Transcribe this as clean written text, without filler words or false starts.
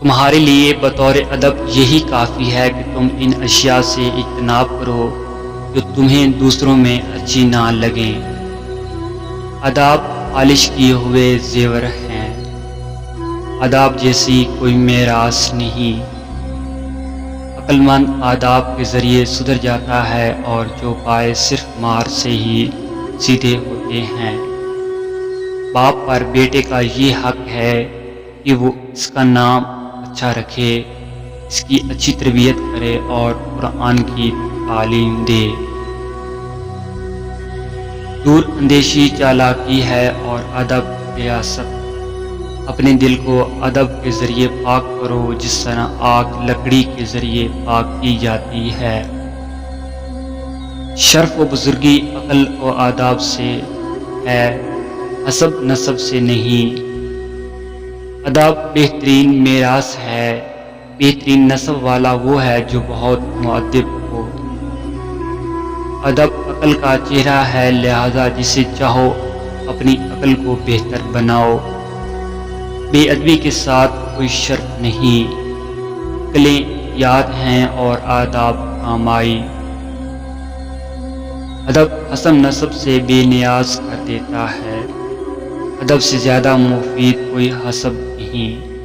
تمہارے لیے بطور ادب یہی کافی ہے کہ تم ان اشیاء سے اجتناب کرو جو تمہیں دوسروں میں اچھی نہ لگیں۔ آداب پالش کیے ہوئے زیور ہیں، آداب جیسی کوئی میراث نہیں۔ عقل مند آداب کے ذریعے سدھر جاتا ہے، اور جو پائے صرف مار سے ہی سیدھے ہوتے ہیں۔ باپ پر بیٹے کا یہ حق ہے کہ وہ اس کا نام اچھا رکھے، اس کی اچھی تربیت کرے اور قرآن کی تعلیم دے۔ دور اندیشی چالاکی ہے اور ادب ریاست۔ اپنے دل کو ادب کے ذریعے پاک کرو، جس طرح آگ لکڑی کے ذریعے پاک کی جاتی ہے۔ شرف و بزرگی عقل و آداب سے ہے، حسب نسب سے نہیں۔ ادب بہترین میراث ہے، بہترین نسب والا وہ ہے جو بہت مؤدب ہو۔ ادب عقل کا چہرہ ہے، لہذا جسے چاہو اپنی عقل کو بہتر بناؤ۔ بے ادبی کے ساتھ کوئی شرف نہیں، عقلیں یاد ہیں اور آداب کام آئی۔ ادب حسب نسب سے بے نیاز کر دیتا ہے، ادب سے زیادہ مفید کوئی حسب نہیں۔